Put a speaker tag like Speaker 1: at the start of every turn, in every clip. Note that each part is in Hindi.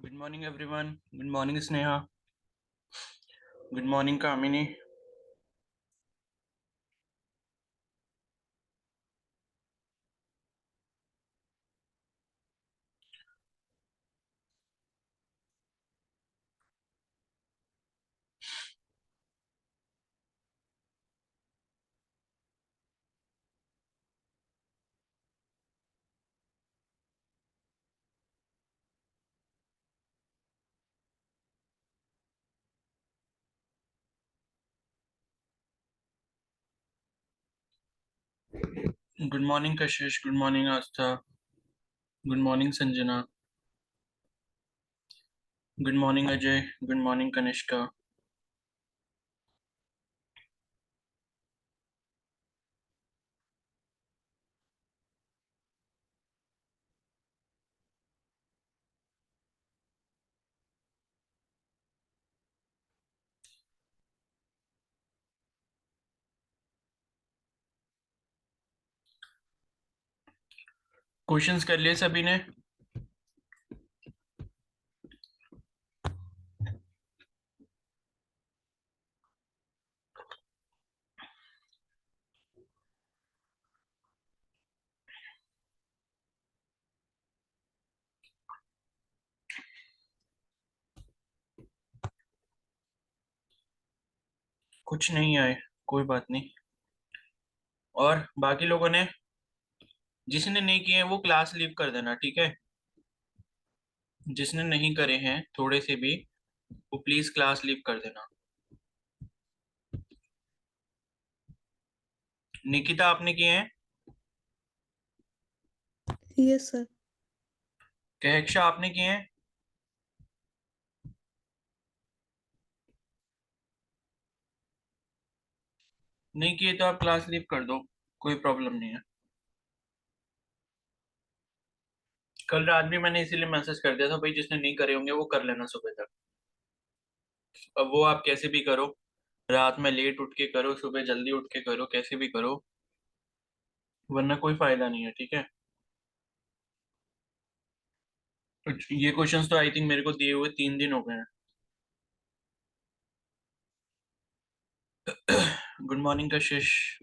Speaker 1: Good morning, everyone. Good morning, Sneha. Good morning, Kamini. Good morning, Kashish. Good morning, Astha. Good morning, Sanjana. Good morning, Ajay. Good morning, Kanishka. Questions कर लिए सभी ने? कुछ नहीं आए, कोई बात नहीं। और बाकी लोगों ने, जिसने नहीं किए हैं वो क्लास लीव कर देना, ठीक है? जिसने नहीं करे हैं थोड़े से भी, वो प्लीज क्लास लीव कर देना। निकिता, आपने किए हैं?
Speaker 2: Yes sir.
Speaker 1: कहक्षा, आपने किए हैं? नहीं किए तो आप क्लास लीव कर दो, कोई प्रॉब्लम नहीं है। कल रात भी मैंने इसीलिए मैसेज कर दिया था भाई, जिसने नहीं करे होंगे वो कर लेना सुबह तक। अब वो आप कैसे भी करो, रात में लेट उठ के करो, सुबह जल्दी उठ के करो, कैसे भी करो, वरना कोई फायदा नहीं है, ठीक है? ये क्वेश्चंस तो आई थिंक मेरे को दिए हुए 3 दिन हो गए हैं। गुड मॉर्निंग कशिश।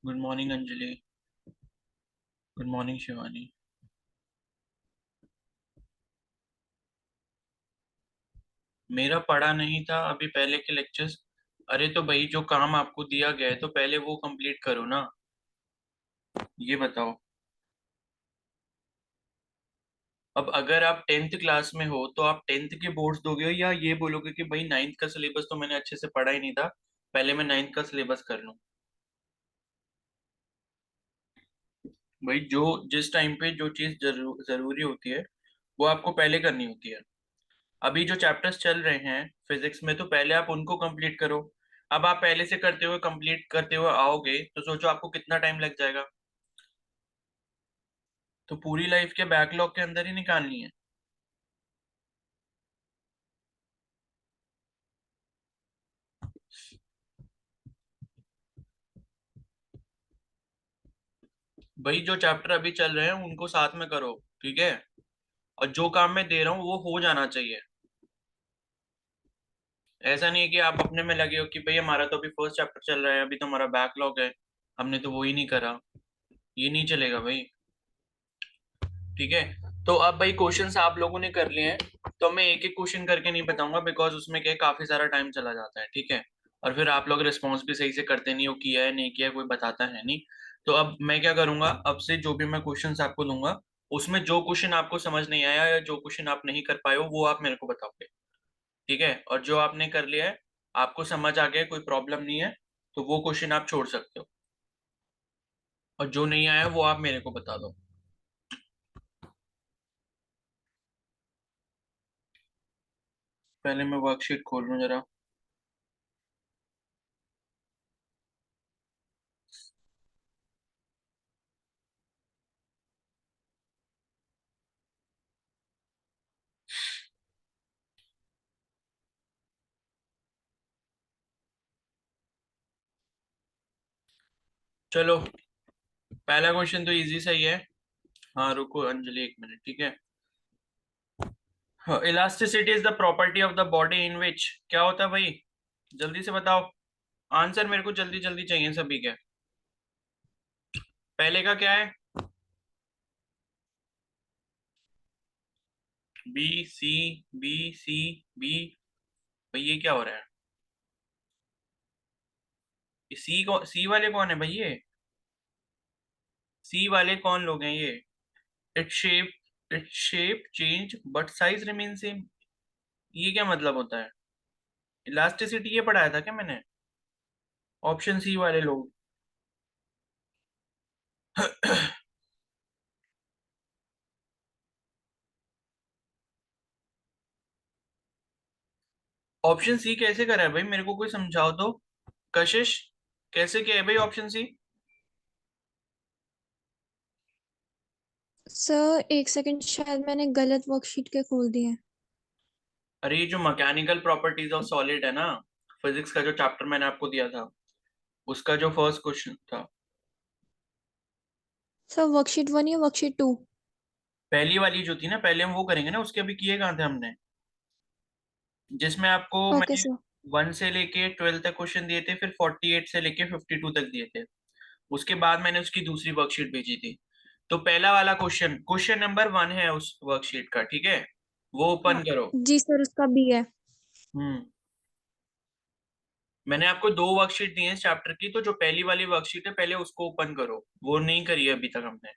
Speaker 1: Good morning Anjali. Good morning Shivani. मेरा पढ़ा नहीं था अभी पहले के लेक्चर्स। अरे तो भाई, जो काम आपको दिया गया है तो पहले वो कंप्लीट करो ना। ये बताओ। अब अगर आप 10th क्लास में हो तो आप 10th के बोर्ड्स दोगे, या ये बोलोगे कि भाई 9th का सिलेबस तो मैंने अच्छे से पढ़ा ही नहीं था, पहले मैं 9th का सिलेबस कर लूं? भाई, जो जिस टाइम पे जो चीज जरूरी होती है वो आपको पहले करनी होती है। अभी जो चैप्टर्स चल रहे हैं फिजिक्स में, तो पहले आप उनको कंप्लीट करो। अब आप पहले से करते हुए कंप्लीट करते हुए आओगे तो सोचो आपको कितना टाइम लग जाएगा। तो पूरी लाइफ के बैकलॉग के अंदर ही निकालनी है। भाई, जो चैप्टर अभी चल रहे हैं उनको साथ में करो, ठीक है? और जो काम मैं दे रहा हूँ वो हो जाना चाहिए। ऐसा नहीं है कि आप अपने में लगे हो कि भाई हमारा तो अभी फर्स्ट चैप्टर चल रहा है, अभी तो हमारा बैकलॉग है, हमने तो वो ही नहीं करा। ये नहीं चलेगा भाई, ठीक है? तो अब भाई क्वेश्चंस आप लोगों ने कर लिए हैं, तो मैं एक एक क्वेश्चन करके नहीं बताऊंगा, बिकॉज उसमें क्या है, काफी सारा टाइम चला जाता है, ठीक है? और फिर आप लोग रिस्पॉन्स भी सही से करते नहीं हो, किया है नहीं किया है, कोई बताता है नहीं। तो अब मैं क्या करूंगा, अब से जो भी मैं क्वेश्चंस आपको दूंगा, उसमें जो क्वेश्चन आपको समझ नहीं आया या जो क्वेश्चन आप नहीं कर पाए हो वो आप मेरे को बताओगे, ठीक है? और जो आपने कर लिया है, आपको समझ आ गया है, कोई प्रॉब्लम नहीं है, तो वो क्वेश्चन आप छोड़ सकते हो। और जो नहीं आया वो आप मेरे को बता दो। पहले मैं वर्कशीट खोल लूँ जरा। चलो, पहला क्वेश्चन तो इजी सा ही है। हाँ रुको अंजलि, एक मिनट, ठीक है। Elasticity is the property of the body in which, क्या होता है भाई? जल्दी से बताओ, आंसर मेरे को जल्दी जल्दी चाहिए सभी के। पहले का क्या है? B C, B C, B. भाई ये क्या हो रहा है? सी को सी वाले कौन है भाई ये? सी वाले कौन लोग हैं ये? It shape change but size remain same, ये क्या मतलब होता है? इलास्टिसिटी ये पढ़ाया था क्या मैंने? ऑप्शन सी वाले लोग। ऑप्शन सी कैसे करा है भाई, मेरे को कोई समझाओ तो। कशिश, कैसे किया है भाई ऑप्शन सी?
Speaker 2: सर एक सेकंड, शायद मैंने गलत वर्कशीट के खोल दिए।
Speaker 1: अरे ये जो मैकेनिकल प्रॉपर्टीज ऑफ सॉलिड है ना, फिजिक्स का जो चैप्टर मैंने आपको दिया था, उसका जो फर्स्ट क्वेश्चन था।
Speaker 2: सर वर्कशीट 1 या वर्कशीट 2?
Speaker 1: पहली वाली जो थी ना, पहले हम वो करेंगे ना, उसके अभी किए कहाँ थे हमने? जिसमें आपको
Speaker 2: ओके
Speaker 1: मैंने
Speaker 2: सर।
Speaker 1: 1 से लेके 12 तक क्वेश्चन दिए थे, फिर 48 से लेके 52 तक दिए थे। उसके बाद मैंने उसकी दूसरी वर्कशीट भेजी थी। तो पहला वाला क्वेश्चन, क्वेश्चन नंबर 1 है उस वर्कशीट का, ठीक है? वो
Speaker 2: हाँ
Speaker 1: ओपन करो।
Speaker 2: जी सर, उसका बी है।
Speaker 1: हम्म। मैंने आपको 2 वर्कशीट दी है इस चैप्टर की, तो जो पहली वाली वर्कशीट है पहले उसको ओपन करो, वो नहीं करी है अभी तक हमने।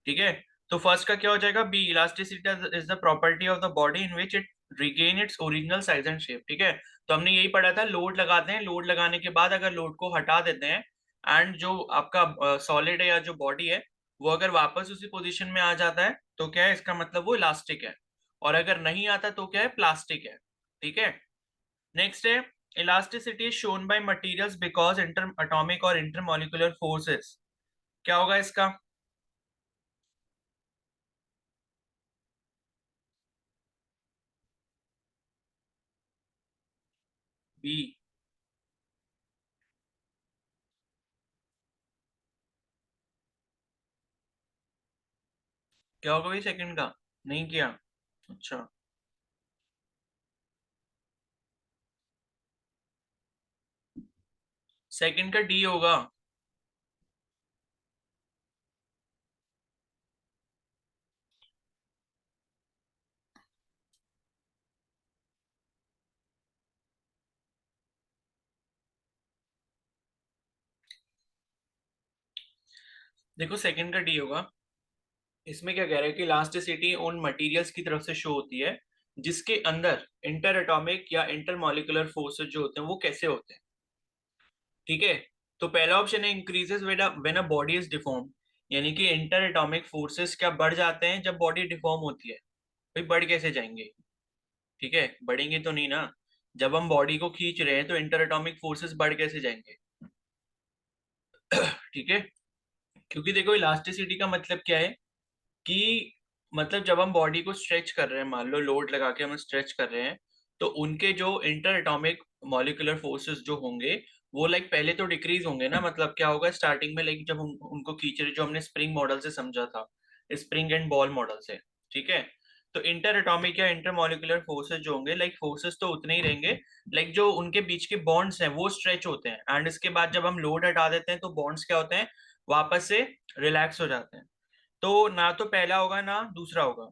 Speaker 1: ठीक है? तो फर्स्ट का क्या हो जाएगा? B, elasticity is the property of the body in which it regain its original size and shape. ठीक है? तो हमने यही पढ़ा था, लोड लगाते हैं, लोड लगाने के बाद अगर लोड को हटा देते हैं, एंड जो आपका सॉलिड है या जो बॉडी है, वो अगर वापस उसी पोजीशन में आ जाता है, तो क्या है इसका मतलब? वो इलास्टिक है। और अगर नहीं आता तो क्या है? प्लास्टिक है। ठीक है? नेक्स्ट है, elasticity is shown by materials because inter atomic और इंटरमोलिकुलर फोर्सेस। क्या होगा इसका? बी। क्या होगा भाई सेकंड का? नहीं किया? अच्छा। सेकंड का डी होगा। देखो सेकंड का डी होगा। इसमें क्या कह रहा है कि इलास्टिसिटी उन मटेरियल्स की तरफ से शो होती है जिसके अंदर इंटर एटॉमिक या इंटर मॉलिकुलर फोर्सेस जो होते हैं वो कैसे होते हैं। ठीक है? तो पहला ऑप्शन है, increases when a body is deform, यानी कि इंटर एटॉमिक फोर्सेस क्या बढ़ जाते हैं जब बॉडी डिफॉर्म होती है? भाई बढ़ कैसे जाएंगे? ठीक है, बढ़ेंगे तो नहीं ना। जब हम बॉडी को खींच रहे हैं तो इंटर एटॉमिक फोर्सेस बढ़ कैसे जाएंगे? ठीक है? क्योंकि देखो इलास्टिसिटी का मतलब क्या है कि मतलब जब हम बॉडी को स्ट्रेच कर रहे हैं, मान लो लोड लगा के हम स्ट्रेच कर रहे हैं, तो उनके जो इंटर एटॉमिक मॉलिक्यूलर फोर्सेस जो होंगे, वो लाइक पहले तो डिक्रीज होंगे ना। मतलब क्या होगा स्टार्टिंग में, लाइक जब हम उनको खींच रहे, जो हमने स्प्रिंग मॉडल से समझा था, स्प्रिंग एंड बॉल मॉडल से। ठीक है? तो इंटर एटॉमिक या इंटर मॉलिक्यूलर फोर्सेस जो होंगे, लाइक फोर्सेस तो उतने ही रहेंगे, लाइक जो उनके बीच के बॉन्ड्स हैं वो स्ट्रेच होते हैं, एंड इसके बाद जब हम लोड हटा देते हैं तो बॉन्ड्स क्या होते हैं? वापस से रिलैक्स हो जाते हैं। तो ना तो पहला होगा ना दूसरा होगा।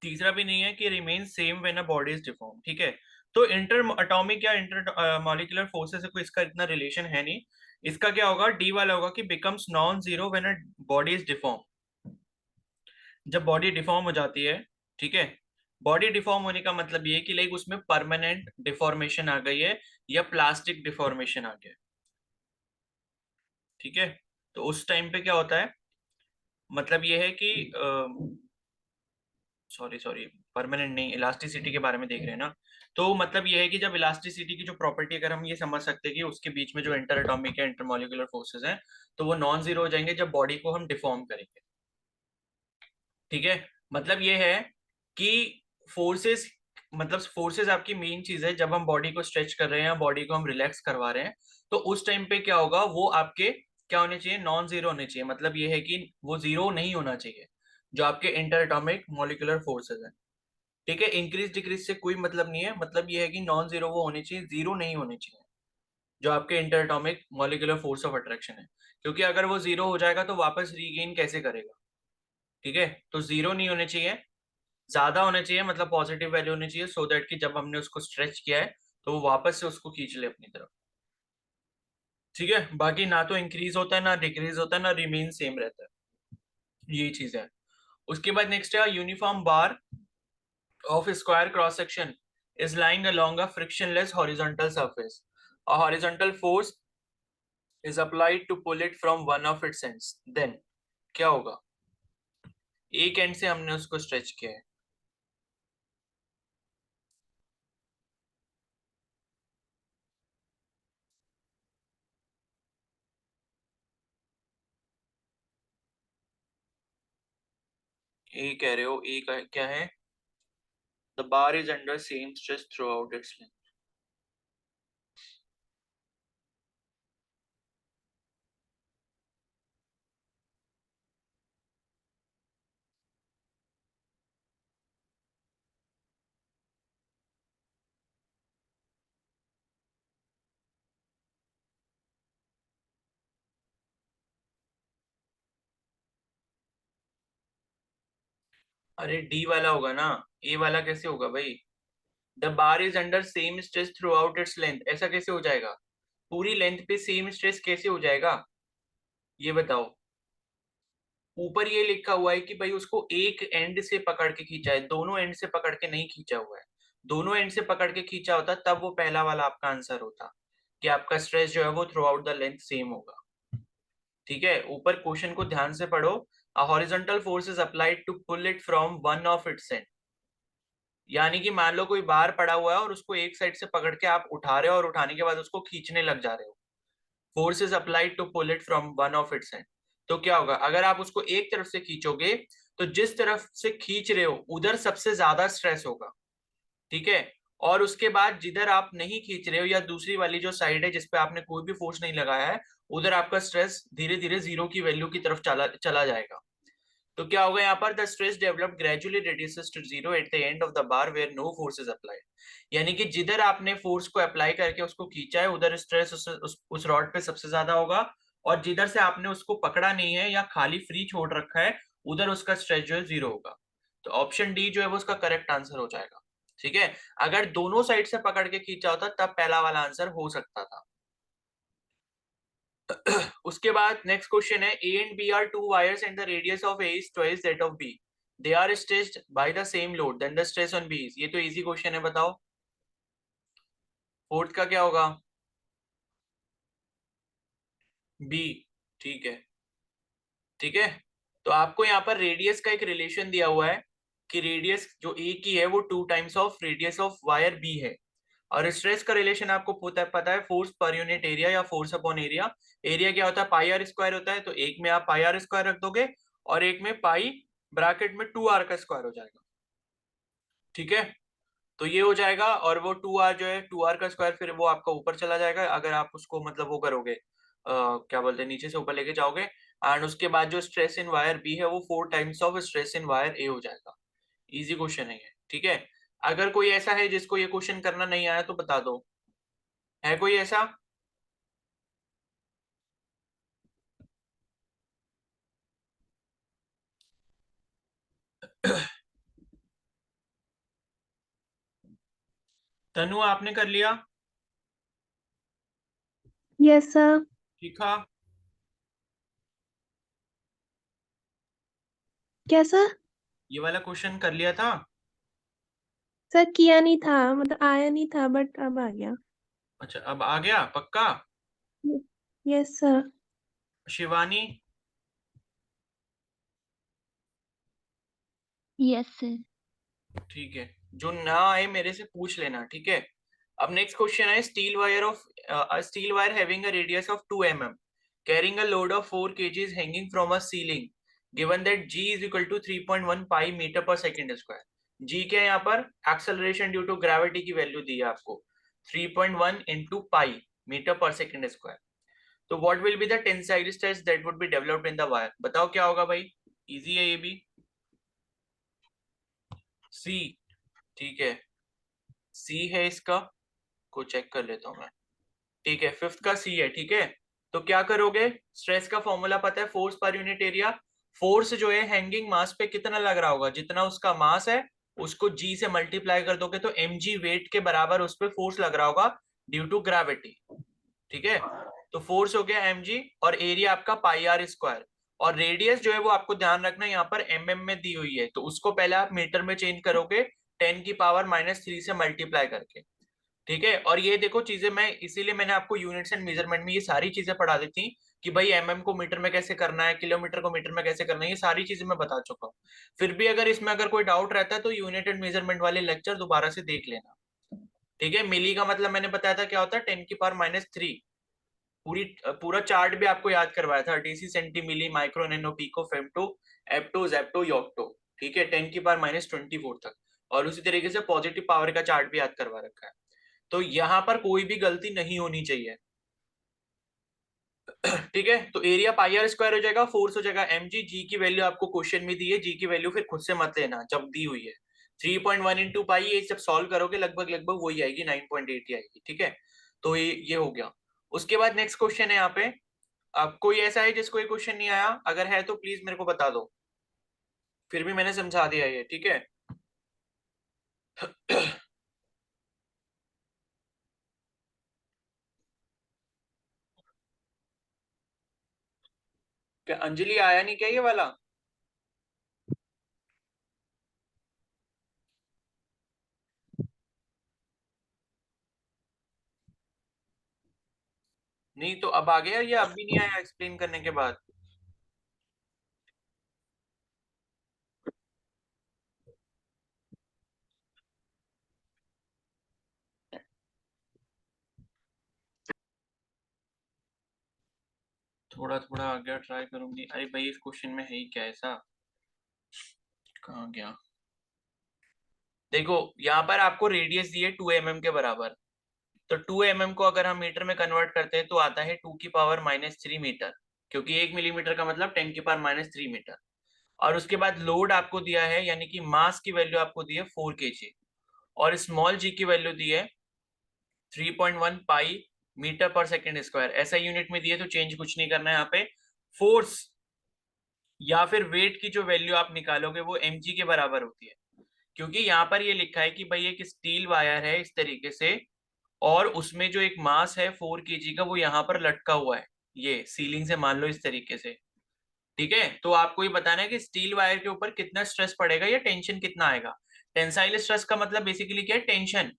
Speaker 1: तीसरा भी नहीं है कि remain same when a body is deform. ठीक है? तो इंटर अटोमिक या इंटर मॉलिक्यूलर फोर्सेस से कोई इसका इतना रिलेशन है नहीं। इसका क्या होगा? डी वाला होगा कि becomes non zero when a body is deform, जब बॉडी डिफॉर्म हो जाती है। ठीक है? बॉडी डिफॉर्म होने का मतलब ये है कि लाइक उसमें परमानेंट डिफॉर्मेशन आ गई है या प्लास्टिक डिफॉर्मेशन आ गया है। ठीक है? तो उस टाइम पे क्या होता है? मतलब ये है कि सॉरी सॉरी, परमानेंट नहीं, इलास्टिसिटी के बारे में देख रहे हैं ना। तो मतलब ये है कि जब इलास्टिसिटी की जो प्रॉपर्टी, अगर हम ये समझ सकते हैं कि उसके बीच में जो इंटर एटॉमिक या इंटरमॉलिक्यूलर फोर्सेस हैं, तो वो नॉन जीरो हो जाएंगे जब बॉडी को हम डिफॉर्म करेंगे। ठीक है? मतलब ये है कि फोर्सेस, मतलब फोर्सेस आपकी मेन चीज है जब हम बॉडी को स्ट्रेच कर रहे हैं या बॉडी को हम रिलैक्स करवा रहे हैं। तो उस टाइम पे क्या होगा? वो आपके क्या होने चाहिए, नॉन जीरो होने चाहिए। मतलब ये है कि वो जीरो नहीं होना चाहिए जो आपके इंटर एटॉमिक मॉलिक्यूलर फोर्सेस हैं। ठीक है, इंक्रीज डिक्रीज से कोई मतलब नहीं है, मतलब ये है कि नॉन जीरो वो होने चाहिए, जीरो नहीं होने चाहिए जो आपके inter atomic molecular force of attraction है। क्योंकि अगर वो जीरो हो जाएगा तो वापस रीगेन कैसे करेगा। ठीक है, तो जीरो नहीं होने चाहिए, ज्यादा होने चाहिए, मतलब पॉजिटिव वैल्यू होनी चाहिए, सो दैट कि जब हमने उसको स्ट्रेच किया है तो वो वापस से उसको खींच ले अपनी तरफ। ठीक है, बाकी ना तो इंक्रीज होता है ना डिक्रीज होता है ना रिमेन सेम रहता है, यही चीज है। उसके बाद नेक्स्ट है uniform bar of a square cross section is lying along a frictionless horizontal surface. A horizontal force is applied to pull it from one of its ends. Then क्या होगा, एक एंड से हमने उसको स्ट्रेच किया है। ए कह रहे हो, ए का क्या है, the bar is under same stress through out its length. अरे डी वाला होगा ना, ए वाला कैसे होगा भाई। The bar is under same stress through out its length, ऐसा कैसे हो जाएगा, पूरी लेंथ पे सेम स्ट्रेस कैसे हो जाएगा, ये बताओ। ऊपर ये लिखा हुआ है कि भाई उसको एक एंड से पकड़ के खींचा है, दोनों एंड से पकड़ के नहीं खींचा हुआ है। दोनों एंड से पकड़ के खींचा होता तब वो पहला वाला आपका आंसर होता, कि आपका स्ट्रेस जो है वो throughout the length same होगा। ठीक है, ऊपर क्वेश्चन को ध्यान से पढ़ो। A horizontal force is applied to pull it from one of its end. यानी कि मान लो कोई बार पड़ा हुआ है और उसको एक साइड से पकड़ के आप उठा रहे हो और उठाने के बाद उसको खींचने लग जा रहे हो। Force is applied to pull it from one of its end. तो क्या होगा, अगर आप उसको एक तरफ से खींचोगे तो जिस तरफ से खींच रहे हो उधर सबसे ज्यादा स्ट्रेस होगा। ठीक है, और उसके बाद जिधर आप नहीं खींच रहे हो या दूसरी वाली जो साइड है जिसपे आपने कोई भी फोर्स नहीं लगाया है, उधर आपका स्ट्रेस धीरे धीरे जीरो की वैल्यू की तरफ चला चला जाएगा। तो क्या होगा यहाँ पर, the stress develop gradually reduces to zero at the end of the bar where no force is applied. यानी कि जिधर आपने फोर्स को अप्लाई करके उसको खींचा है उधर स्ट्रेस उस रॉड पे सबसे ज्यादा होगा, और जिधर से आपने उसको पकड़ा नहीं है या खाली फ्री छोड़ रखा है उधर उसका स्ट्रेस जो है जीरो होगा। तो ऑप्शन डी जो है वो उसका करेक्ट आंसर हो जाएगा। ठीक है, अगर दोनों साइड से पकड़ के खींचा होता तब पहला वाला आंसर हो सकता था। उसके बाद नेक्स्ट क्वेश्चन है, A and B are two wires and the radius of A is twice that of B, they are stretched by the same load, then the stress on B is. ये तो इजी क्वेश्चन है, बताओ फोर्थ का क्या होगा, बी। ठीक है, ठीक है। तो आपको यहाँ पर रेडियस का एक रिलेशन दिया हुआ है कि रेडियस जो ए की है वो two times of radius of wire B है। और स्ट्रेस का रिलेशन आपको पता है फोर्स पर यूनिट एरिया या फोर्स अपॉन एरिया। एरिया क्या होता है, पाई आर स्क्वायर होता है, तो एक में आप पाई आर स्क्वायर रख दोगे और एक में पाई ब्रैकेट में टू आर का स्क्वायर हो जाएगा। ठीक है, तो ये हो जाएगा, और वो टू आर जो है टू आर का स्क्वायर फिर वो आपका ऊपर चला जाएगा अगर आप उसको मतलब वो करोगे, क्या बोलते हैं, नीचे से ऊपर लेके जाओगे। एंड उसके बाद जो स्ट्रेस इन वायर बी है वो four times of stress in wire A हो जाएगा। इजी क्वेश्चन है ये। ठीक है, अगर कोई ऐसा है जिसको ये क्वेश्चन करना नहीं आया तो बता दो, है कोई ऐसा। तनु आपने कर लिया,
Speaker 2: यस सर।
Speaker 1: सीखा।
Speaker 2: क्या सर?
Speaker 1: ये वाला क्वेश्चन कर लिया था।
Speaker 2: सर किया नहीं था, मतलब आया नहीं था, बट अब आ गया।
Speaker 1: अच्छा, अब आ गया पक्का।
Speaker 2: Yes sir.
Speaker 1: Shivani,
Speaker 3: yes sir.
Speaker 1: ठीक है, जो ना आए मेरे से पूछ लेना। ठीक है, अब नेक्स्ट क्वेश्चन है, steel wire having a radius of 2 mm carrying a load of 4 kgs hanging from a ceiling given that g is equal to 3.1 pi meter per second square। g क्या है यहाँ पर, एक्सेलरेशन ड्यू टू ग्रेविटी की वैल्यू दी है आपको, 3.1 इंटू पाई मीटर पर सेकेंड स्क्वायर। तो what will be the tensile stress that would be developed in the wire, बताओ क्या होगा भाई, इजी है ये भी। सी, ठीक है, सी है इसका, को चेक कर लेता हूँ मैं। ठीक है, फिफ्थ का सी है, ठीक है। तो क्या करोगे, स्ट्रेस का फॉर्मूला पता है, force per unit area. Force जो है हैंगिंग मास पे कितना लग रहा होगा, जितना उसका मास है उसको जी से मल्टीप्लाई कर दोगे तो एम जी वेट के बराबर उस पर फोर्स लग रहा होगा ड्यू टू ग्रेविटी। ठीक है, तो फोर्स हो गया एम जी, और एरिया आपका पाई आर स्क्वायर। और रेडियस जो है वो आपको ध्यान रखना यहाँ पर एम में दी हुई है, तो उसको पहले आप मीटर में चेंज करोगे 10⁻³ से मल्टीप्लाई करके। ठीक है, और ये देखो चीजें मैं इसीलिए मैंने आपको यूनिट्स एंड मेजरमेंट में ये सारी चीजें पढ़ा दी थी कि भाई को मीटर में कैसे करना है, किलोमीटर को मीटर में कैसे करना है, ये सारी चीजें मैं बता चुका हूँ। फिर भी अगर इसमें अगर कोई डाउट रहता है तो यूनिट एंड मेजरमेंट वाले लेक्चर दोबारा से देख लेना। ठीक है, मिली का मतलब मैंने बताया था क्या होता है, 10⁻³ पूरी पूरा चार्ट भी आपको याद करवाया था, deci centi milli micro nano pico femto atto zepto yocto. ठीक है, 10⁻24 तक। और उसी तरीके से पॉजिटिव पावर का चार्ट भी याद करवा रखा है। तो यहाँ पर कोई भी गलती नहीं होनी चाहिए। ठीक है, तो एरिया पाई आर स्क्वायर हो जाएगा, फोर्स हो जाएगा एम जी, जी की वैल्यू आपको क्वेश्चन में दी है, जी की वैल्यू फिर खुद से मत लेना जब दी हुई है। 3.1 इंटू पाई, ये जब सॉल्व करोगे लगभग लगभग वही आएगी, 9.8 ही आएगी। ठीक है, तो ये हो गया। उसके बाद नेक्स्ट क्वेश्चन है यहाँ पे। अब कोई ऐसा है जिसको ये क्वेश्चन नहीं आया, अगर है तो प्लीज मेरे को बता दो, फिर भी मैंने समझा दिया ये। ठीक है। क्या अंजलि आया नहीं क्या ये वाला? नहीं तो अब आ गया, या अब भी नहीं आया एक्सप्लेन करने के बाद? थोड़ा थोड़ा आ गया, ट्राई करूंगी। अरे भाई इस क्वेश्चन में है ही क्या ऐसा, कहाँ गया? देखो यहाँ पर आपको रेडियस दी है 2 mm के बराबर। तो 2 mm को अगर हम मीटर में कन्वर्ट करते हैं तो आता है 2⁻³ मीटर, क्योंकि 1 मिलीमीटर का मतलब 10⁻³ मीटर। और उसके बाद लोड आपको दिया है, यानी कि मास की वैल्यू आपको दी है 4 kg, और स्मॉल जी की वैल्यू दी है 3.1 पाई मीटर पर सेकेंड स्क्वायर। ऐसा यूनिट में दिए तो चेंज कुछ नहीं करना है यहाँ पे। फोर्स या फिर वेट की जो वैल्यू आप निकालोगे वो एम के बराबर होती है, क्योंकि यहाँ पर ये लिखा है कि भाई एक स्टील वायर है इस तरीके से, और उसमें जो एक मास है 4 kg का वो यहाँ पर लटका हुआ है, ये सीलिंग से मान लो इस तरीके से। ठीक है, तो आपको ये बताना है कि स्टील वायर के ऊपर कितना स्ट्रेस पड़ेगा या टेंशन कितना आएगा। टेंसाइल स्ट्रेस का मतलब बेसिकली क्या है, टेंशन।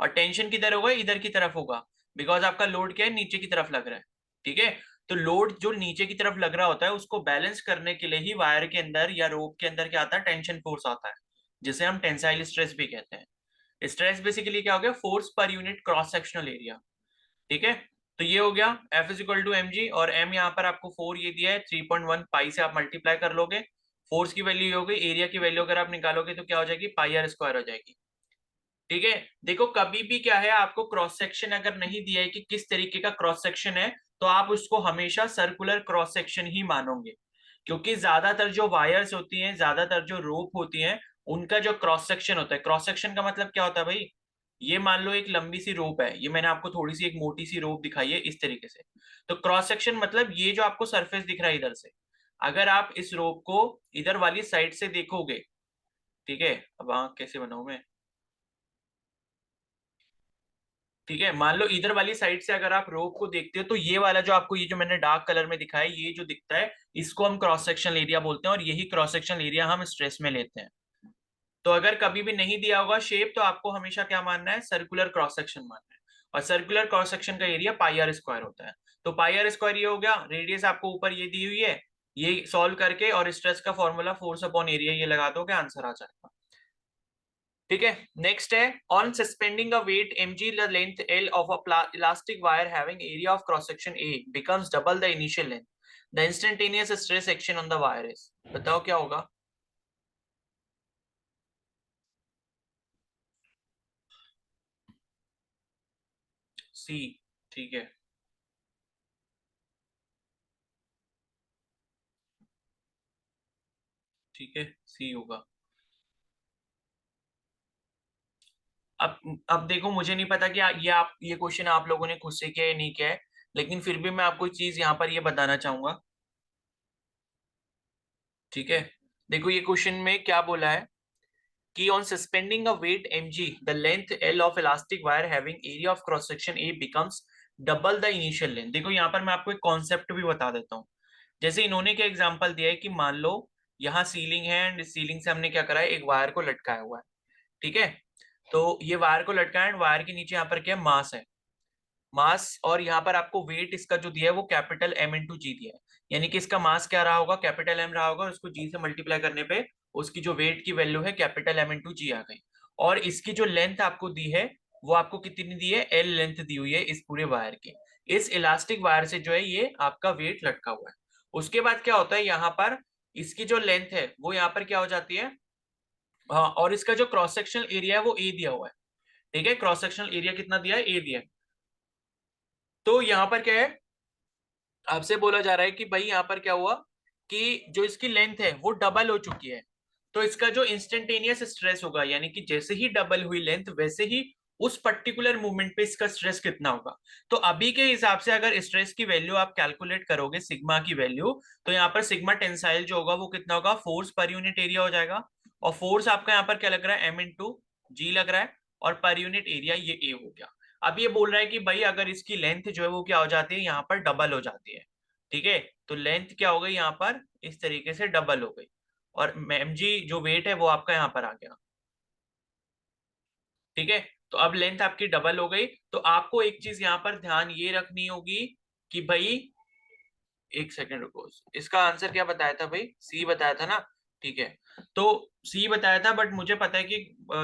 Speaker 1: और टेंशन किधर होगा, इधर की तरफ होगा, बिकॉज आपका लोड क्या है, नीचे की तरफ लग रहा है। ठीक है, तो लोड जो नीचे की तरफ लग रहा होता है उसको बैलेंस करने के लिए ही वायर के अंदर या रोप के अंदर क्या आता है, टेंशन फोर्स आता है, जिसे हम टेंसाइल स्ट्रेस भी कहते हैं। स्ट्रेस बेसिकली क्या हो गया, force per unit cross sectional area. ठीक है, तो ये हो गया F is equal to M G, और M यहाँ पर आपको 4 ये दिया है, 3.1 पाई से आप मल्टीप्लाई कर लोगे। फोर्स की वैल्यू ये हो गई, एरिया की वैल्यू अगर आप निकालोगे तो क्या हो जाएगी, पाई आर स्क्वायर हो जाएगी। ठीक है, देखो कभी भी क्या है, आपको क्रॉस सेक्शन अगर नहीं दिया है कि किस तरीके का क्रॉस सेक्शन है, तो आप उसको हमेशा सर्कुलर क्रॉस सेक्शन ही मानोगे, क्योंकि ज्यादातर जो वायर्स होती हैं, ज्यादातर जो रोप होती हैं, उनका जो क्रॉस सेक्शन होता है, क्रॉस सेक्शन का मतलब क्या होता है भाई, ये मान लो एक लंबी सी रोप है, ये मैंने आपको थोड़ी सी एक मोटी सी रोप दिखाई है इस तरीके से। तो क्रॉस सेक्शन मतलब ये जो आपको सरफेस दिख रहा है इधर से, अगर आप इस रोप को इधर वाली साइड से देखोगे, ठीक है, अब आंख कैसे बनाऊं मैं, ठीक है, मान लो इधर वाली साइड से अगर आप रोप को देखते हो तो ये वाला जो आपको, ये जो मैंने डार्क कलर में दिखाया है, ये जो दिखता है, इसको हम क्रॉस सेक्शन एरिया बोलते हैं, और यही क्रॉस सेक्शन एरिया हम स्ट्रेस में लेते हैं। तो अगर कभी भी नहीं दिया होगा शेप, तो आपको हमेशा क्या मानना है, सर्कुलर क्रॉस सेक्शन मानना है। और सर्कुलर क्रॉस सेक्शन का एरिया पाई आर स्क्वायर होता है। तो पाई आर स्क्वायर ये हो गया, रेडियस आपको ऊपर ये दी हुई है, ये सॉल्व करके और स्ट्रेस का फॉर्मूला फोर्स अपॉन एरिया ये लगा दोगे, आंसर आ जाएगा। ठीक है, नेक्स्ट है, on suspending a weight mg the length l of a elastic wire having area of cross section a becomes double the initial length, the instantaneous stress action on the wire is, बताओ क्या होगा? सी, ठीक है। ठीक है, सी होगा। अब देखो, मुझे नहीं पता कि ये क्वेश्चन आप लोगों ने खुद से किया है नहीं किया है, लेकिन फिर भी मैं आपको एक चीज यहाँ पर ये बताना चाहूंगा। ठीक है, देखो ये क्वेश्चन में क्या बोला है कि on suspending a weight mg the length l of elastic wire having area of cross section a becomes double the initial length। देखो यहाँ पर मैं आपको एक कॉन्सेप्ट भी बता देता हूँ। जैसे इन्होंने क्या एग्जांपल दिया है कि मान लो यहाँ सीलिंग है एंड सीलिंग से हमने क्या करा है, एक वायर को लटकाया हुआ है। ठीक है, तो ये वायर को लटकाया एंड वायर के नीचे यहाँ पर क्या है, मास है। मास, और यहाँ पर आपको वेट इसका जो दिया है वो कैपिटल एम इंटू जी दिया है। यानी कि इसका मास क्या रहा होगा, कैपिटल एम रहा होगा, और उसको जी से मल्टीप्लाई करने पे उसकी जो वेट की वैल्यू है कैपिटल एम इंटू जी आ गई। और इसकी जो लेंथ आपको दी है वो आपको कितनी दी है, एल लेंथ दी हुई है इस पूरे वायर की। इस इलास्टिक वायर से जो है ये आपका वेट लटका हुआ है। उसके बाद क्या होता है, यहाँ पर इसकी जो लेंथ है वो यहाँ पर क्या हो जाती है, हाँ, और इसका जो क्रॉस सेक्शनल एरिया है वो ए दिया हुआ है। ठीक है, क्रॉस सेक्शनल एरिया कितना दिया है, ए दिया है। तो यहाँ पर क्या है, आपसे बोला जा रहा है कि भाई यहाँ पर क्या हुआ कि जो इसकी लेंथ है वो डबल हो चुकी है। तो इसका जो इंस्टेंटेनियस स्ट्रेस होगा, यानी कि जैसे ही डबल हुई लेंथ वैसे ही उस पर्टिकुलर मूवमेंट पे इसका स्ट्रेस कितना होगा। तो अभी के हिसाब से अगर स्ट्रेस की वैल्यू आप कैलकुलेट करोगे, सिग्मा की वैल्यू, तो यहाँ पर सिग्मा टेंसाइल जो होगा वो कितना होगा, फोर्स पर यूनिट एरिया हो जाएगा। और फोर्स आपका यहाँ पर क्या लग रहा है, एम इंटू जी लग रहा है, और पर यूनिट एरिया ये ए हो गया। अब ये बोल रहा है कि भाई अगर इसकी लेंथ जो है वो क्या हो जाती है, यहाँ पर डबल हो जाती है। ठीक है, तो लेंथ क्या हो गई यहाँ पर, इस तरीके से डबल हो गई, और एम जी जो वेट है वो आपका यहाँ पर आ गया। ठीक है, तो अब लेंथ आपकी डबल हो गई। तो आपको एक चीज यहाँ पर ध्यान ये रखनी होगी कि भाई, एक सेकेंड रुको, इसका आंसर क्या बताया था भाई, सी बताया था ना। ठीक है, तो सी बताया था, बट मुझे पता है कि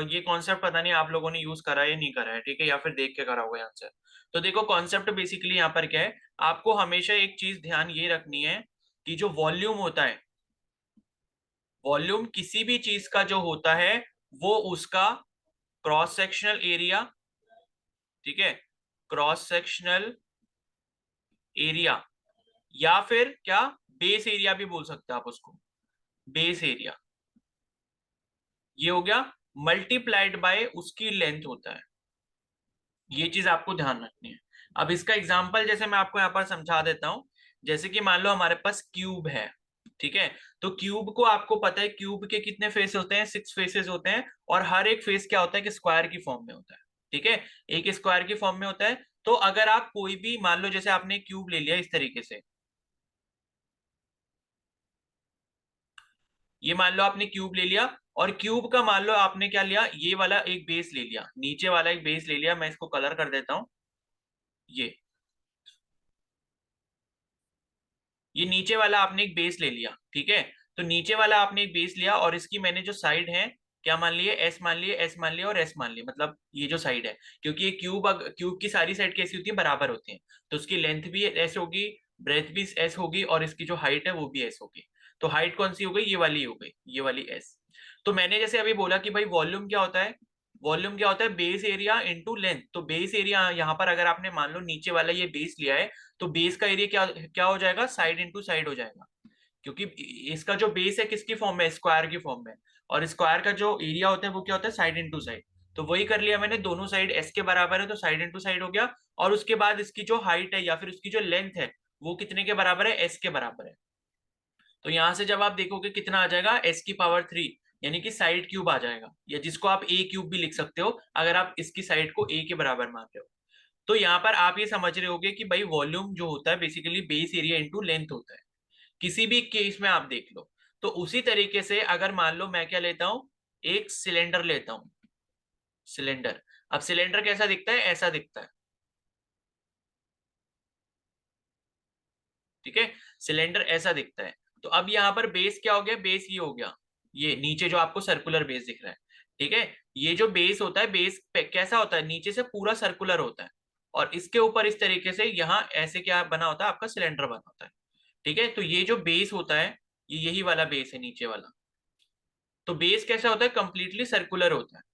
Speaker 1: ये कॉन्सेप्ट पता नहीं आप लोगों ने यूज करा है या नहीं करा है। ठीक है, या फिर देख के करा होगा आंसर। तो देखो कॉन्सेप्ट बेसिकली यहाँ पर क्या है, आपको हमेशा एक चीज ध्यान ये रखनी है कि जो वॉल्यूम होता है, वॉल्यूम किसी भी चीज का जो होता है वो उसका क्रॉस सेक्शनल एरिया, ठीक है, क्रॉस सेक्शनल एरिया, या फिर क्या, बेस एरिया भी बोल सकते हैं आप उसको, बेस एरिया, ये हो गया, मल्टीप्लाइड बाय उसकी लेंथ होता है। ये चीज आपको ध्यान रखनी है। अब इसका एग्जांपल जैसे मैं आपको यहाँ पर समझा देता हूँ। जैसे कि मान लो हमारे पास क्यूब है। ठीक है, तो क्यूब को आपको पता है क्यूब के कितने फेस होते हैं, 6 फेसेस होते हैं, और हर एक फेस क्या होता है कि स्क्वायर की फॉर्म में होता है। ठीक है, एक स्क्वायर की फॉर्म में होता है। तो अगर आप कोई भी मान लो, जैसे आपने क्यूब ले लिया इस तरीके से, ये मान लो आपने क्यूब ले लिया, और क्यूब का मान लो आपने क्या लिया, ये वाला एक बेस ले लिया, नीचे वाला एक बेस ले लिया, मैं इसको कलर कर देता हूं। ये नीचे वाला आपने एक बेस ले लिया। ठीक है, तो नीचे वाला आपने एक बेस लिया, और इसकी मैंने जो साइड है क्या मान लिए, एस मान लिए, एस मान लिए और एस मान लिए, मतलब ये जो साइड है, क्योंकि ये क्यूब की सारी साइड कैसी होती है, बराबर होती है। तो उसकी लेंथ भी एस होगी, ब्रेथ भी एस होगी, और इसकी जो हाइट है वो भी एस होगी। तो हाइट कौन सी हो गई, ये वाली हो गई, ये वाली एस। तो मैंने जैसे अभी बोला कि भाई वॉल्यूम क्या होता है, वॉल्यूम क्या होता है, बेस एरिया इंटू लेंथ। तो बेस एरिया यहाँ पर अगर आपने मान लो नीचे वाला ये बेस लिया है, तो बेस का एरिया क्या क्या हो जाएगा, साइड इंटू साइड हो जाएगा। क्योंकि इसका जो बेस है किसकी फॉर्म में, स्क्वायर की फॉर्म में, और स्क्वायर का जो एरिया होता है वो क्या होता है, साइड इंटू साइड। तो वही कर लिया मैंने, दोनों साइड एस के बराबर है तो साइड इंटू साइड हो गया। और उसके बाद इसकी जो हाइट है या फिर उसकी जो लेंथ है वो कितने के बराबर है, एस के बराबर है। तो यहां से जब आप देखोगे कितना आ जाएगा, एस की पावर 3, यानी कि साइड क्यूब आ जाएगा, या जिसको आप ए क्यूब भी लिख सकते हो अगर आप इसकी साइड को ए के बराबर मान रहे हो। तो यहाँ पर आप ये समझ रहे होगे कि भाई वॉल्यूम जो होता है basically base area into length होता है, किसी भी केस में आप देख लो। तो उसी तरीके से अगर मान लो मैं क्या लेता हूं, एक सिलेंडर लेता हूं, सिलेंडर। अब सिलेंडर कैसा दिखता है, ऐसा दिखता है। ठीक है, सिलेंडर ऐसा दिखता है। तो अब यहाँ पर बेस क्या हो गया, बेस ये हो गया, ये नीचे जो आपको सर्कुलर बेस दिख रहा है। ठीक है, ये जो बेस होता है, बेस कैसा होता है, नीचे से पूरा सर्कुलर होता है, और इसके ऊपर इस तरीके से यहाँ ऐसे क्या बना होता है, आपका सिलेंडर बना होता है। ठीक है, तो ये जो बेस होता है, ये यही वाला बेस है नीचे वाला। तो बेस कैसा होता है, कंप्लीटली सर्कुलर होता है।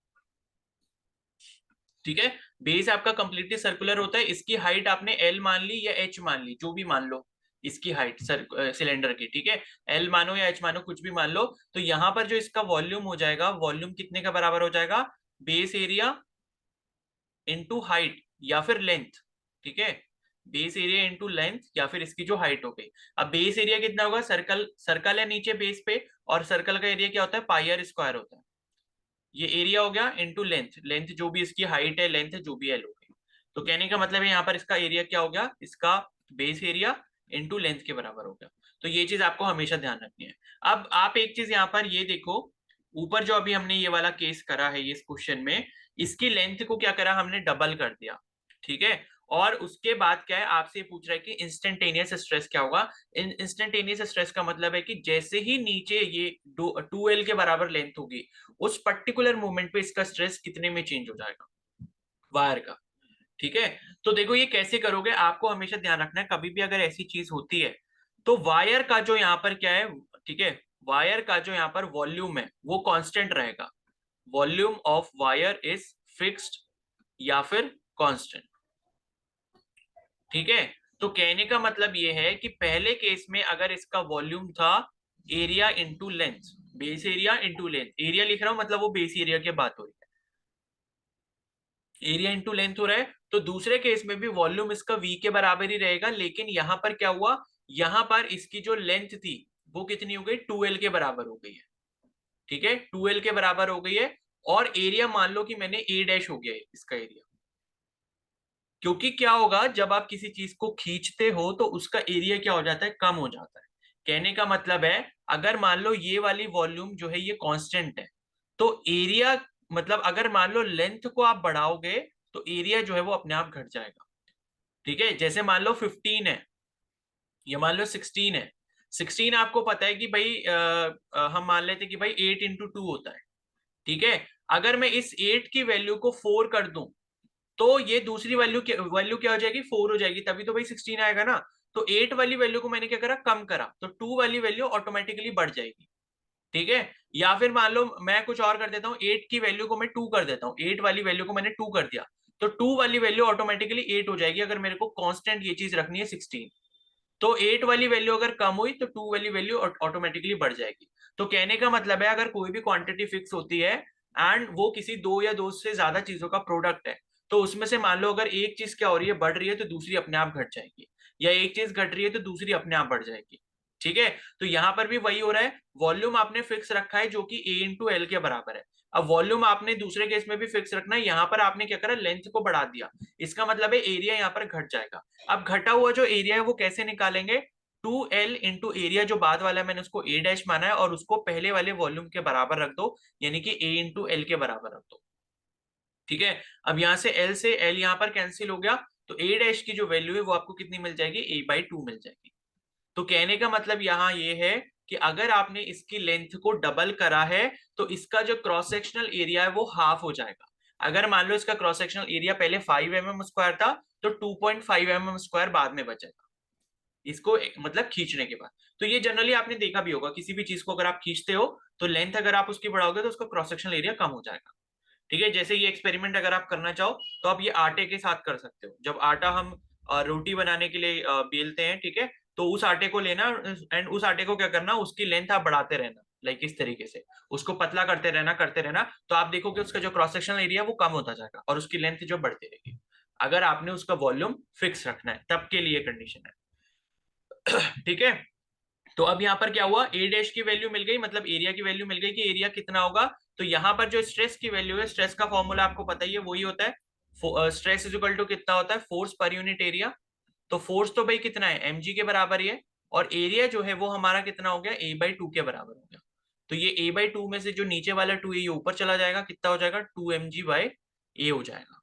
Speaker 1: ठीक है, बेस आपका कंप्लीटली सर्कुलर होता है। इसकी हाइट आपने एल मान ली या एच मान ली, जो भी मान लो, इसकी हाइट सिलेंडर की, ठीक है, एल मानो या एच मानो कुछ भी मान लो, तो यहाँ पर जो इसका वॉल्यूम हो जाएगा, वॉल्यूम कितने का बराबर हो जाएगा, बेस एरिया इंटू हाइट या फिर लेंथ, ठीक है, बेस एरिया इंटू लेंथ या फिर इसकी जो हाइट हो गई। अब बेस एरिया कितना होगा, सर्कल सर्कल है नीचे बेस पे, और सर्कल का एरिया क्या होता है, पाई आर स्क्वायर होता है, ये एरिया हो गया इंटू लेंथ, लेंथ जो भी इसकी हाइट है, लेंथ है जो भी एल हो गई। तो कहने का मतलब है यहाँ पर इसका एरिया क्या हो गया, इसका बेस एरिया इंटू लेंथ के बराबर हो गया। तो ये चीज आपको हमेशा ध्यान रखनी है। अब आप एक चीज यहाँ पर ये देखो, ऊपर जो अभी हमने ये वाला केस करा है, ये इस क्वेश्चन में इसकी लेंथ को क्या करा हमने, डबल कर दिया, ठीक है। और उसके बाद क्या है, आपसे पूछ रहा है कि इंस्टेंटेनियस स्ट्रेस क्या होगा। इंस्टेंटेनियस स्ट्रेस का मतलब है कि जैसे ही नीचे ये 2L के बराबर लेंथ होगी, उस पर्टिकुलर मोमेंट पे इसका स्ट्रेस कितने में चेंज हो जाएगा, वायर का, ठीक है। तो देखो ये कैसे करोगे, आपको हमेशा ध्यान रखना है, कभी भी अगर ऐसी चीज होती है तो वायर का जो यहाँ पर क्या है, ठीक है, वायर का जो यहाँ पर वॉल्यूम है वो कांस्टेंट रहेगा, volume of wire is fixed या फिर कांस्टेंट, ठीक है। तो कहने का मतलब ये है कि पहले केस में अगर इसका वॉल्यूम था area into length, base area into length, area लिख रहा हूं मतलब वो बेस एरिया की बात हो रही है, एरिया इंटू लेंथ हो रहा है, तो दूसरे केस में भी वॉल्यूम इसका v के बराबर ही रहेगा, लेकिन यहां पर क्या हुआ, यहां पर इसकी जो लेंथ थी वो कितनी हो गई, 2L के बराबर हो गई है, ठीक है, 2L के बराबर हो गई है। और एरिया मान लो कि मैंने a डैश हो गया है इसका एरिया, क्योंकि क्या होगा जब आप किसी चीज को खींचते हो तो उसका एरिया क्या हो जाता है, कम हो जाता है। कहने का मतलब है अगर मान लो ये वाली वॉल्यूम जो है ये कांस्टेंट है, तो एरिया, मतलब अगर मान लो लेंथ को आप बढ़ाओगे तो एरिया जो है वो अपने आप घट जाएगा, ठीक है। जैसे मान लो 15 है, ये मान लो 16 है, 16 आपको पता है कि भाई हम मान लेते हैं कि भाई 8 × 2 होता है, ठीक है। अगर मैं इस 8 की वैल्यू को 4 कर दूं तो ये दूसरी वैल्यू क्या हो जाएगी, 4 हो जाएगी, तभी तो भाई 16 आएगा ना। तो 8 वाली वैल्यू को मैंने क्या करा, कम करा, तो 2 वाली वैल्यू ऑटोमेटिकली बढ़ जाएगी, ठीक है। या फिर मान लो मैं कुछ और कर देता हूँ, 8 की वैल्यू को मैं 2 कर देता हूँ, 8 वाली वैल्यू को मैंने 2 कर दिया, तो 2 वाली वैल्यू ऑटोमेटिकली 8 हो जाएगी, अगर मेरे को कांस्टेंट ये चीज रखनी है 16। तो 8 वाली वैल्यू अगर कम हुई तो 2 वाली वैल्यू ऑटोमेटिकली बढ़ जाएगी। तो कहने का मतलब है अगर कोई भी क्वांटिटी फिक्स होती है एंड वो किसी दो या दो से ज्यादा चीजों का प्रोडक्ट है, तो उसमें से मान लो अगर एक चीज क्या हो रही है, बढ़ रही है, तो दूसरी अपने आप घट जाएगी, या एक चीज घट रही है तो दूसरी अपने आप बढ़ जाएगी, ठीक है। तो यहां पर भी वही हो रहा है, वॉल्यूम आपने फिक्स रखा है जो कि A × L के बराबर है। अब वॉल्यूम आपने दूसरे केस में भी फिक्स रखना है, यहां पर आपने क्या करा, लेंथ को बढ़ा दिया, इसका मतलब है एरिया यहाँ पर घट जाएगा। अब घटा हुआ जो एरिया है वो कैसे निकालेंगे, 2L इंटू एरिया जो बाद वाला है मैंने उसको A डैश माना है, और उसको पहले वाले वॉल्यूम के बराबर रख दो, यानी कि A × L के बराबर रख दो, ठीक है। अब यहां से L से L यहाँ पर कैंसिल हो गया, तो A डैश की जो वैल्यू है वो आपको कितनी मिल जाएगी, A/2 मिल जाएगी। तो कहने का मतलब यहाँ ये है कि अगर आपने इसकी लेंथ को डबल करा है तो इसका जो क्रॉस सेक्शनल एरिया है वो हाफ हो जाएगा। अगर मान लो इसका क्रॉस सेक्शनल एरिया पहले 5 mm² था, तो 2.5 mm² बाद में बचेगा इसको मतलब खींचने के बाद। तो ये जनरली आपने देखा भी होगा, किसी भी चीज को अगर आप खींचते हो तो लेंथ अगर आप उसकी बढ़ाओगे तो उसका क्रॉस सेक्शनल एरिया कम हो जाएगा, ठीक है। जैसे ये एक्सपेरिमेंट अगर आप करना चाहो तो आप ये आटे के साथ कर सकते हो, जब आटा हम रोटी बनाने के लिए बेलते हैं, ठीक है, तो उस आटे को लेना एंड उस आटे को क्या करना, उसकी लेंथ आप बढ़ाते रहना, लाइक इस तरीके से उसको पतला करते रहना, तो आप देखोगे उसका जो क्रॉस सेक्शनल एरिया वो कम होता जाएगा और उसकी लेंथ जो बढ़ती रहेगी, अगर आपने उसका वॉल्यूम फिक्स रखना है तब के लिए कंडीशन है, ठीक है। तो अब यहाँ पर क्या हुआ, A डैश की वैल्यू मिल गई, मतलब एरिया की वैल्यू मिल गई कि एरिया कितना होगा। तो यहाँ पर जो स्ट्रेस की वैल्यू है, स्ट्रेस का फॉर्मूला आपको पता ही है, वही होता है स्ट्रेस इज इक्वल टू कितना होता है, फोर्स पर यूनिट एरिया। तो फोर्स तो भाई कितना है, mg के बराबर ही है, और एरिया जो है वो हमारा कितना हो गया, A/2 के बराबर हो गया। तो ये A/2 में से जो नीचे वाला 2 है ये ऊपर चला जाएगा, कितना हो जाएगा, 2mg/a हो जाएगा,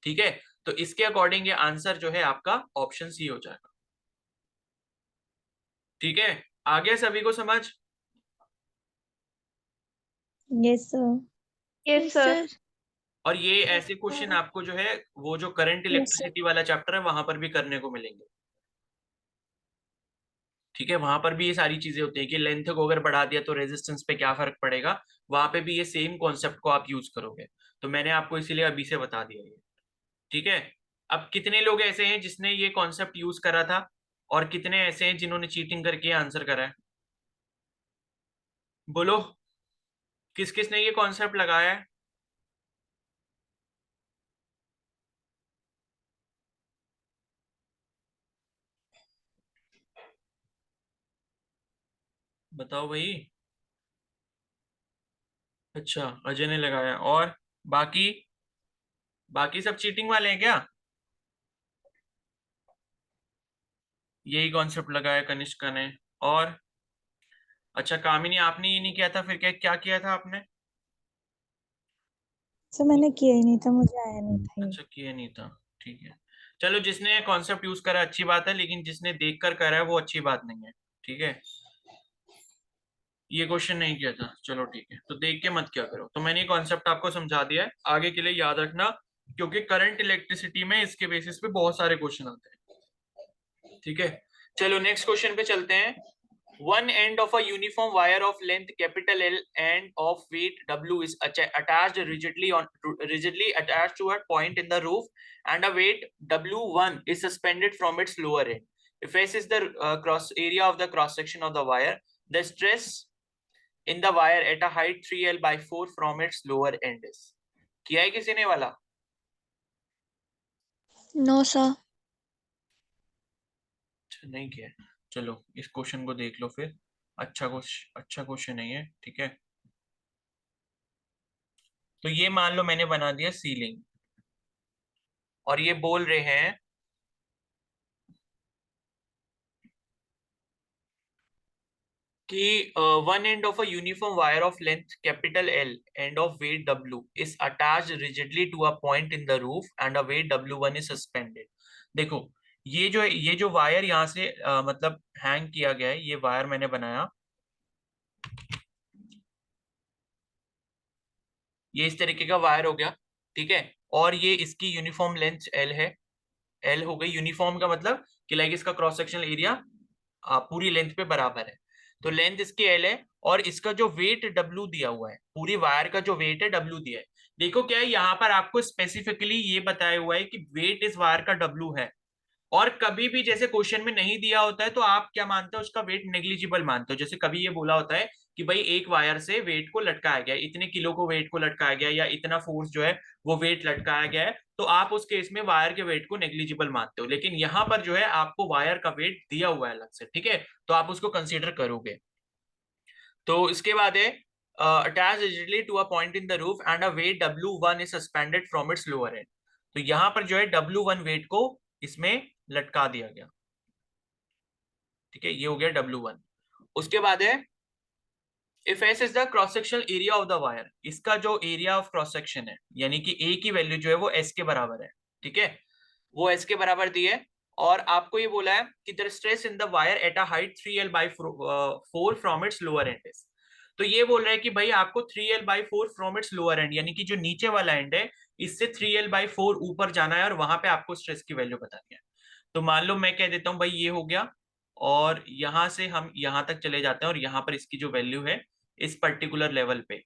Speaker 1: ठीक है। तो इसके अकॉर्डिंग ये आंसर जो है आपका ऑप्शन सी हो जाएगा, ठीक है। आ गया सभी को समझ।
Speaker 2: Yes sir.
Speaker 3: Yes
Speaker 2: yes
Speaker 3: sir.
Speaker 2: Sir.
Speaker 1: और ये ऐसे क्वेश्चन आपको जो है वो जो करंट
Speaker 2: यस सर।
Speaker 1: इलेक्ट्रिसिटी वाला चैप्टर है वहां पर भी करने को मिलेंगे, ठीक है। वहां पर भी ये सारी चीजें होती है कि लेंथ को अगर बढ़ा दिया तो रेजिस्टेंस पे क्या फर्क पड़ेगा, वहां पे भी ये सेम कॉन्सेप्ट को आप यूज करोगे। तो मैंने आपको इसीलिए अभी से बता दिया ये, ठीक है। अब कितने लोग ऐसे हैं जिसने ये कॉन्सेप्ट यूज करा था, और कितने ऐसे हैं जिन्होंने चीटिंग करके आंसर करा है? बोलो, किस किस ने ये कॉन्सेप्ट लगाया है? बताओ भाई। अच्छा, अजय ने लगाया, और बाकी? बाकी सब चीटिंग वाले हैं क्या? यही कॉन्सेप्ट लगाया कनिष्का ने। और अच्छा, कामिनी आपने ये नहीं किया था, फिर क्या क्या किया था आपने?
Speaker 3: सर मैंने किया ही नहीं था, मुझे आया नहीं था ये।
Speaker 1: अच्छा, किया नहीं था, ठीक है। चलो, जिसने कॉन्सेप्ट यूज करा अच्छी बात है, लेकिन जिसने देख कर करा है वो अच्छी बात नहीं है। ठीक है, ये क्वेश्चन नहीं किया था, चलो ठीक है, तो देख के मत क्या करो। तो मैंने ये कॉन्सेप्ट आपको समझा दिया है, आगे के लिए याद रखना, क्योंकि करंट इलेक्ट्रिसिटी में इसके बेसिस पे बहुत सारे क्वेश्चन आते हैं। ठीक है, चलो नेक्स्ट क्वेश्चन पे चलते हैं। One end of a uniform wire of length capital L and of weight W is attached rigidly attached to a point in the roof, and a weight W1 is suspended from its lower end. If S is the cross area of the cross section of the wire, the stress in the wire at a height 3L/4 from its lower end is. किया है किसी ने वाला?
Speaker 3: No sir.
Speaker 1: नहीं किया है। चलो इस क्वेश्चन को देख लो फिर। अच्छा क्वेश्चन नहीं है, ठीक है। तो ये मान लो मैंने बना दिया सीलिंग, और ये बोल रहे हैं कि one end of a uniform wire of length capital L and of weight W is attached rigidly to a point in the roof, and a weight W1 is suspended. देखो, ये जो वायर यहाँ से मतलब हैंग किया गया है, ये वायर मैंने बनाया, ये इस तरीके का वायर हो गया, ठीक है। और ये इसकी यूनिफॉर्म लेंथ L है, L हो गई। यूनिफॉर्म का मतलब कि लाइक इसका क्रॉस सेक्शनल एरिया पूरी लेंथ पे बराबर है, तो लेंथ इसकी L है। और इसका जो वेट W दिया हुआ है, पूरी वायर का जो वेट है W दिया है। देखो क्या है, यहाँ पर आपको स्पेसिफिकली ये बताया हुआ है कि वेट इस वायर का W है। और कभी भी जैसे क्वेश्चन में नहीं दिया होता है तो आप क्या मानते हो, उसका वेट नेग्लिजिबल मानते हो। जैसे कभी ये बोला होता है कि भाई एक वायर से वेट को लटकाया गया, इतने किलो को वेट को लटकाया गया, या इतना फोर्स जो है वो वेट लटकाया गया है, तो आप उस केस में वायर के वेट को नेग्लिजिबल मानते हो। लेकिन यहाँ पर जो है आपको वायर का वेट दिया हुआ है अलग से, ठीक है, तो आप उसको कंसिडर करोगे। तो इसके बाद है attached rigidly to a point in the roof and a weight W1 is suspended from its lower end। तो यहाँ पर जो है W1 वेट को इसमें लटका दिया गया, ठीक है, ये हो गया W1। उसके बाद है if S is the cross sectional area of the wire, इसका जो एरिया ऑफ क्रॉस सेक्शन है, यानी कि ए की वैल्यू जो है वो एस के बराबर है, ठीक है, वो एस के बराबर दी है। और आपको ये बोला है कि the stress in the wire at a height 3L/4 from its lower and is. तो ये बोल रहा है कि भाई आपको 3L/4 from its lower and, यानी कि जो नीचे वाला एंड है, इससे 3L/4 ऊपर जाना है, और वहां पे आपको स्ट्रेस की वैल्यू बतानी है। तो मान लो मैं कह देता हूँ भाई ये हो गया, और यहां से हम यहां तक चले जाते हैं, और यहाँ पर इसकी जो वैल्यू है इस पर्टिकुलर लेवल पे,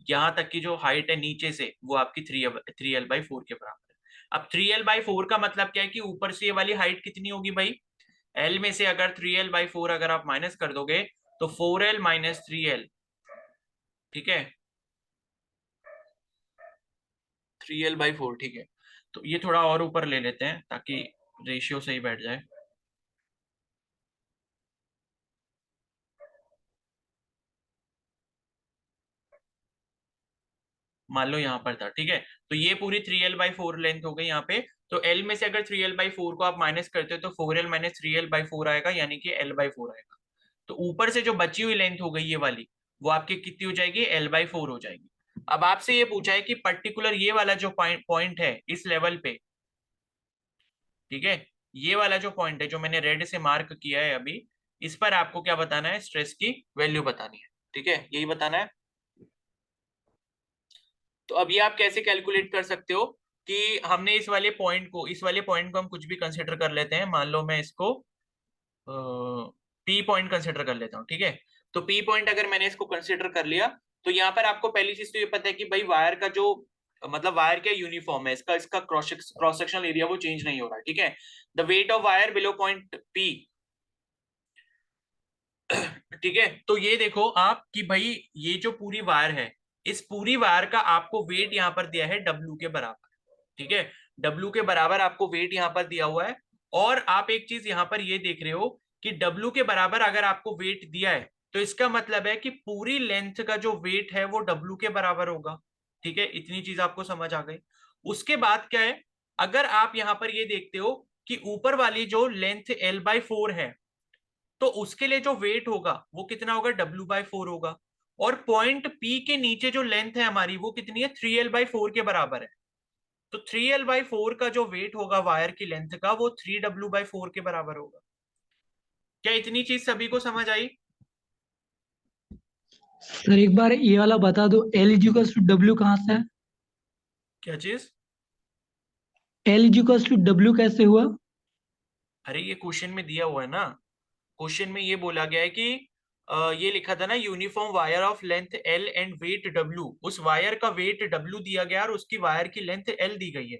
Speaker 1: यहाँ तक की जो हाइट है नीचे से, वो आपकी 3L/4 के बराबर है। अब 3L/4 का मतलब क्या है कि ऊपर से ये वाली हाइट कितनी होगी भाई, एल में से अगर 3L/4 अगर आप माइनस कर दोगे तो 4L - 3L, ठीक है, 3L/4, ठीक है। तो ये थोड़ा और ऊपर ले लेते हैं ताकि रेशियो सही बैठ जाए। मान लो यहाँ पर था, ठीक है, तो ये पूरी 3L/4 लेंथ हो गई यहाँ पे। तो L में से अगर 3L/4 को आप माइनस करते हो तो 4L - 3L/4 आएगा, यानी कि L/4 आएगा। तो ऊपर से जो बची हुई लेंथ हो गई ये वाली, वो आपकी कितनी हो जाएगी, L/4 हो जाएगी। अब आपसे ये पूछा है कि पर्टिकुलर ये वाला जो पॉइंट है इस लेवल पे, ठीक है, ये वाला जो पॉइंट है जो मैंने रेड से मार्क किया है अभी, इस पर आपको क्या बताना है, स्ट्रेस की वैल्यू बतानी है, ठीक है, यही बताना है। तो अभी आप कैसे कैलकुलेट कर सकते हो कि हमने इस वाले पॉइंट को हम कुछ भी कंसिडर कर लेते हैं। मान लो मैं इसको पी पॉइंट कंसिडर कर लेता हूँ, ठीक है। तो पी पॉइंट अगर मैंने इसको कंसिडर कर लिया, तो यहाँ पर आपको पहली चीज तो ये पता है कि भाई वायर का जो मतलब वायर क्या यूनिफॉर्म है, इसका क्रॉस सेक्शनल एरिया वो चेंज नहीं हो रहा है, ठीक है। The weight of wire below point P ठीक है, तो ये देखो आप कि भाई ये जो पूरी वायर है, इस पूरी वायर का आपको वेट यहाँ पर दिया है W के बराबर। ठीक है, W के बराबर आपको वेट यहाँ पर दिया हुआ है। और आप एक चीज यहाँ पर ये देख रहे हो कि W के बराबर अगर आपको वेट दिया है तो इसका मतलब है कि पूरी लेंथ का जो वेट है वो W के बराबर होगा। ठीक है, इतनी चीज आपको समझ आ गई। उसके बाद क्या है, अगर आप यहाँ पर ये देखते हो कि ऊपर वाली जो लेंथ L/4 है, तो उसके लिए जो वेट होगा वो कितना होगा, W/4 होगा। और पॉइंट P के नीचे जो लेंथ है हमारी वो कितनी है, 3L/4 के बराबर है। तो 3L/4 का जो वेट होगा वायर की लेंथ का वो 3W/4 के बराबर होगा। क्या इतनी चीज सभी को समझ आई?
Speaker 4: सर एक बार ये वाला बता दो, एल इजिकल्स टू डब्ल्यू कहाँ से है?
Speaker 1: क्या चीज?
Speaker 4: एल इजिकल्स टू डब्ल्यू कैसे हुआ?
Speaker 1: अरे ये क्वेश्चन में दिया हुआ है ना। क्वेश्चन में ये बोला गया है कि ये लिखा था ना, uniform wire of length L and weight W। उस वायर का वेट W दिया गया और उसकी वायर की लेंथ L दी गई है।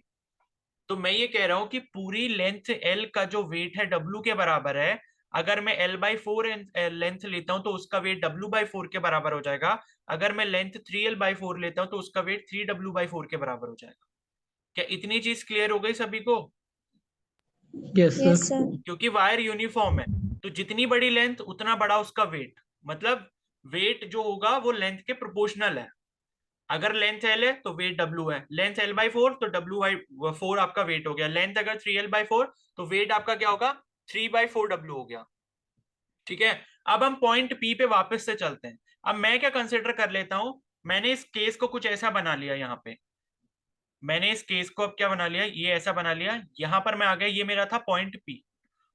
Speaker 1: तो मैं ये कह रहा हूं कि पूरी लेंथ L का जो वेट है W के बराबर है। अगर मैं L/4 लेंथ लेता हूं तो उसका वेट W/4 के बराबर हो जाएगा। अगर मैं लेंथ 3L/4 लेता हूं तो उसका वेट 3W/4 के बराबर हो जाएगा। क्या इतनी चीज क्लियर हो गई सभी को?
Speaker 4: Yes
Speaker 3: yes
Speaker 4: sir.
Speaker 3: सर।
Speaker 1: क्योंकि वायर यूनिफॉर्म है, तो जितनी बड़ी लेंथ उतना बड़ा उसका वेट। मतलब वेट जो होगा वो लेंथ के प्रोपोर्शनल है। अगर लेंथ L है तो वेट W है, लेंथ L/4 तो W/4 आपका वेट हो गया। लेंथ अगर 3L/4 तो वेट आपका क्या होगा, 3/4W हो गया। ठीक है, अब हम पॉइंट P पे वापस से चलते हैं। अब मैं क्या कंसिडर कर लेता हूं, मैंने इस केस को कुछ ऐसा बना लिया। यहाँ पे मैंने इस केस को अब क्या बना लिया, ये ऐसा बना लिया। यहां पर मैं आ गया, ये मेरा था पॉइंट P।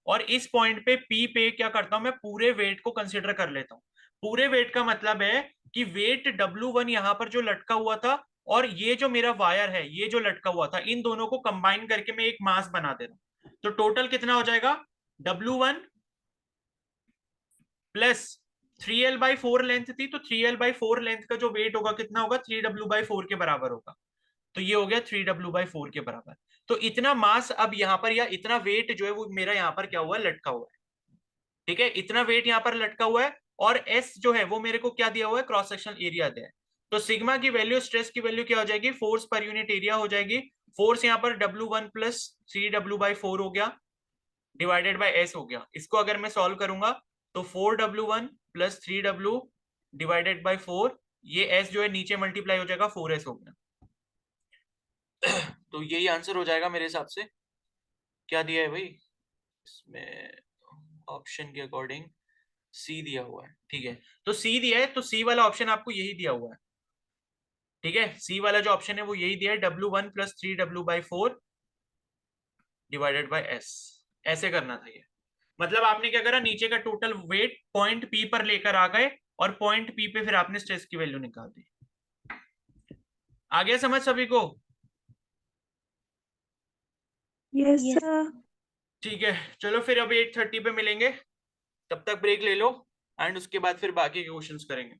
Speaker 1: और इस पॉइंट पे P पे क्या करता हूं, मैं पूरे वेट को कंसिडर कर लेता हूं। पूरे वेट का मतलब है कि वेट W1 यहां पर जो लटका हुआ था और ये जो मेरा वायर है ये जो लटका हुआ था, इन दोनों को कंबाइन करके मैं एक मास बना दे रहा हूं। तो टोटल कितना हो जाएगा, W1 प्लस 3L/4 लेंथ थी, तो 3L/4 लेंथ का जो वेट होगा कितना होगा, 3W/4 के बराबर होगा। तो ये हो गया 3W/4 के बराबर। तो इतना मास अब यहाँ पर, या इतना वेट जो है वो मेरा यहाँ पर क्या हुआ, लटका हुआ है। ठीक है, इतना वेट यहाँ पर लटका हुआ है। और एस जो है वो मेरे को क्या दिया हुआ है, क्रॉस सेक्शनल एरिया दिया है। तो सिग्मा की वैल्यू, स्ट्रेस की वैल्यू क्या हो जाएगी, फोर्स पर यूनिट एरिया हो जाएगी। फोर्स यहाँ पर W1 प्लस 3W/4 हो गया, डिवाइडेड बाय एस हो गया। इसको अगर मैं सॉल्व करूंगा तो 4W1 plus 3W divided by 4, ये एस जो है नीचे मल्टीप्लाई हो जाएगा, 4S हो गया। तो यही आंसर हो जाएगा मेरे हिसाब से। क्या दिया है भाई इसमें, ऑप्शन के अकॉर्डिंग सी दिया हुआ है। ठीक है, तो सी दिया है तो सी वाला ऑप्शन आपको यही दिया हुआ है। ठीक है, सी वाला जो ऑप्शन है वो यही दिया है, W1 plus 3W/4 divided by S. ऐसे करना था ये। मतलब आपने क्या करा, नीचे का टोटल वेट पॉइंट P पर लेकर आ गए और पॉइंट P पे फिर आपने स्ट्रेस की वैल्यू निकाल दी। आ गया समझ सभी को?
Speaker 2: Yes
Speaker 3: yes.
Speaker 2: सर।
Speaker 1: ठीक है, चलो फिर अब 8:30 पे मिलेंगे। तब तक ब्रेक ले लो एंड उसके बाद फिर बाकी के क्वेश्चंस करेंगे।